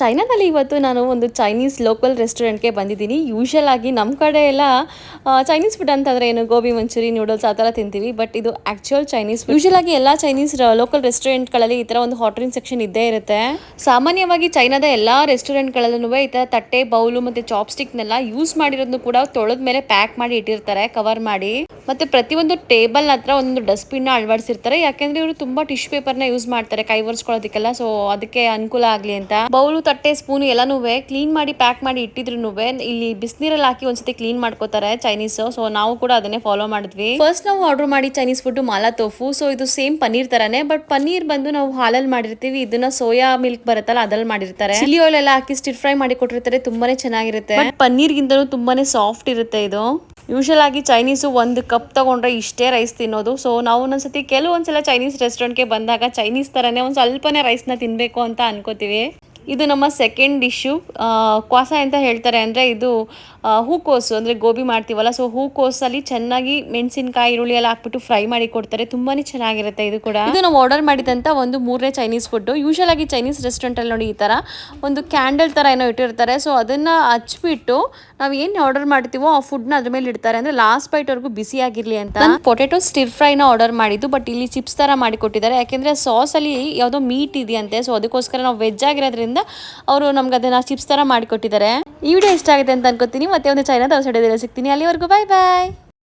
ಚೈನಾದಲ್ಲಿ ಇವತ್ತು ನಾನು ಒಂದು ಚೈನೀಸ್ ಲೋಕಲ್ ರೆಸ್ಟೋರೆಂಟ್ಗೆ ಬಂದಿದ್ದೀನಿ. ಯೂಶುವಲ್ ಆಗಿ ನಮ್ಮ ಕಡೆ ಎಲ್ಲ ಚೈನೀಸ್ ಫುಡ್ ಅಂತಂದರೆ ಏನು ಗೋಬಿ ಮಂಚೂರಿ ನೂಡಲ್ಸ್ ಆ ಥರ ತಿಂತೀವಿ. ಬಟ್ ಇದು ಆ್ಯಕ್ಚುಯಲ್ ಚೈನೀಸ್ ಫುಡ್. ಯೂಶುವಲ್ ಆಗಿ ಎಲ್ಲ ಚೈನೀಸ್ ಲೋಕಲ್ ರೆಸ್ಟೋರೆಂಟ್ಗಳಲ್ಲಿ ಈ ಥರ ಒಂದು ಹಾಟ್ ಡ್ರಿಂಕ್ ಸೆಕ್ಷನ್ ಇದ್ದೇ ಇರುತ್ತೆ. ಸಾಮಾನ್ಯವಾಗಿ ಚೈನಾದ ಎಲ್ಲ ರೆಸ್ಟೋರೆಂಟ್ಗಳಲ್ಲೂ ಈ ಥರ ತಟ್ಟೆ ಬೌಲು ಮತ್ತು ಚಾಪ್ಸ್ಟಿಕ್ನೆಲ್ಲ ಯೂಸ್ ಮಾಡಿರೋದನ್ನು ಕೂಡ ತೊಳೆದ ಮೇಲೆ ಪ್ಯಾಕ್ ಮಾಡಿ ಇಟ್ಟಿರ್ತಾರೆ, ಕವರ್ ಮಾಡಿ. ಮತ್ತು ಪ್ರತಿಯೊಂದು ಟೇಬಲ್ ಹತ್ರ ಒಂದು ಡಸ್ಟ್ಬಿನ್ನ ಅಳವಡಿಸಿರ್ತಾರೆ. ಯಾಕೆಂದರೆ ಇವರು ತುಂಬ ಟಿಶ್ಯೂ ಪೇಪರ್ನ ಯೂಸ್ ಮಾಡ್ತಾರೆ ಕೈ ಒರೆಸ್ಕೊಳ್ಳೋದಕ್ಕೆಲ್ಲ. ಸೊ ಅದಕ್ಕೆ ಅನುಕೂಲ ಆಗಲಿ ಅಂತ ಬೌಲು ತಟ್ಟೆ ಸ್ಪೂನ್ ಎಲ್ಲಾನು ಕ್ಲೀನ್ ಮಾಡಿ ಪ್ಯಾಕ್ ಮಾಡಿ ಇಟ್ಟಿದ್ರು ಇಲ್ಲಿ ಬಿಸಿನೀರಲ್ಲಿ ಹಾಕಿ ಒಂದ್ಸತಿ ಕ್ಲೀನ್ ಮಾಡ್ಕೋತಾರೆ ಚೈನೀಸ್. ಸೊ ನಾವು ಕೂಡ ಅದನ್ನೇ ಫಾಲೋ ಮಾಡಿದ್ವಿ. ಫಸ್ಟ್ ನಾವು ಆರ್ಡರ್ ಮಾಡಿ ಚೈನೀಸ್ ಫುಡ್ ಮಾಲಾ ತೋಫು. ಸೊ ಇದು ಸೇಮ್ ಪನ್ನೀರ್ ತರಾನೇ, ಬಟ್ ಪನ್ನೀರ್ ಬಂದು ನಾವು ಹಾಲಲ್ಲಿ ಮಾಡಿರ್ತೀವಿ, ಇದನ್ನ ಸೋಯಾ ಮಿಲ್ಕ್ ಬರುತ್ತಲ್ಲ ಅದ್ರಲ್ಲಿ ಮಾಡಿರ್ತಾರೆ. ಚಿಲ್ಲಿ ಆಯಿಲ್ ಎಲ್ಲ ಹಾಕಿ ಸ್ಟಿರ್ ಫ್ರೈ ಮಾಡಿ ಕೊಟ್ಟಿರ್ತಾರೆ, ತುಂಬಾನೇ ಚೆನ್ನಾಗಿರುತ್ತೆ. ಬಟ್ ಪನ್ನೀರ್ಗಿಂತಲೂ ತುಂಬಾನೇ ಸಾಫ್ಟ್ ಇರುತ್ತೆ ಇದು. ಯೂಶುವಲ್ ಆಗಿ ಚೈನೀಸು ಒಂದು ಕಪ್ ತಗೊಂಡ್ರೆ ಇಷ್ಟೇ ರೈಸ್ ತಿನ್ನೋದು. ಸೊ ನಾವು ಒಂದೊಂದ್ಸತಿ ಕೆಲವೊಂದ್ಸಲ ಚೈನೀಸ್ ರೆಸ್ಟೋರೆಂಟ್ಗೆ ಬಂದಾಗ ಚೈನೀಸ್ ಥರನೇ ಒಂದು ಸ್ವಲ್ಪನೇ ರೈಸ್ನ ತಿನ್ನಬೇಕು ಅಂತ ಅನ್ಕೋತೀವಿ. ಇದು ನಮ್ಮ ಸೆಕೆಂಡ್ ಡಿಶ್ಶು. ಕ್ವಾಸ ಅಂತ ಹೇಳ್ತಾರೆ, ಅಂದರೆ ಇದು ಹೂಕೋಸು, ಅಂದರೆ ಗೋಬಿ ಮಾಡ್ತೀವಲ್ಲ, ಸೊ ಹೂಕೋಸಲ್ಲಿ ಚೆನ್ನಾಗಿ ಮೆಣಸಿನಕಾಯಿ ಈರುಳ್ಳಿ ಎಲ್ಲ ಹಾಕ್ಬಿಟ್ಟು ಫ್ರೈ ಮಾಡಿ ಕೊಡ್ತಾರೆ. ತುಂಬಾ ಚೆನ್ನಾಗಿರುತ್ತೆ ಇದು ಕೂಡ. ಇದು ನಾವು ಆರ್ಡರ್ ಮಾಡಿದಂಥ ಒಂದು 3ನೇ ಚೈನೀಸ್ ಫುಡ್ಡು. ಯೂಶುವಲ್ ಆಗಿ ಚೈನೀಸ್ ರೆಸ್ಟೋರೆಂಟಲ್ಲಿ ನೋಡಿ ಈ ಥರ ಒಂದು ಕ್ಯಾಂಡಲ್ ಥರ ಏನೋ ಇಟ್ಟಿರ್ತಾರೆ. ಸೊ ಅದನ್ನು ಹಚ್ಬಿಟ್ಟು ನಾವು ಏನು ಆರ್ಡರ್ ಮಾಡ್ತೀವೋ ಆ ಫುಡ್ನ ಅದ್ರ ಮೇಲೆ ಇಡ್ತಾರೆ, ಅಂದರೆ ಲಾಸ್ಟ್ ಬೈಟ್ವರೆಗೂ ಬಿಸಿಯಾಗಿರಲಿ ಅಂತ. ನಾನು ಪೊಟೆಟೊ ಸ್ಟಿರ್ ಫ್ರೈನ ಆರ್ಡರ್ ಮಾಡಿದ್ದು, ಬಟ್ ಇಲ್ಲಿ ಚಿಪ್ಸ್ ಥರ ಮಾಡಿ ಕೊಟ್ಟಿದ್ದಾರೆ. ಯಾಕೆಂದರೆ ಸಾಸಲ್ಲಿ ಯಾವುದೋ ಮೀಟ್ ಇದೆಯಂತೆ, ಸೊ ಅದಕ್ಕೋಸ್ಕರ ನಾವು ವೆಜ್ ಆಗಿರೋದ್ರಿಂದ ಅವರು ನಮ್ಗೆ ಅದನ್ನ ಚಿಪ್ಸ್ ಥರ ಮಾಡಿಕೊಟ್ಟಿದ್ದಾರೆ. ಈ ವಿಡಿಯೋ ಇಷ್ಟ ಆಗಿದೆ ಅಂತ ಅನ್ಕೋತೀನಿ. ಮತ್ತೆ ಒಂದು ಚೈನಾದ ಹೊಸ ವಿಡಿಯೋದಲ್ಲಿ ಸಿಗ್ತೀನಿ. ಅಲ್ಲಿವರೆಗೂ ಬಾಯ್ ಬಾಯ್.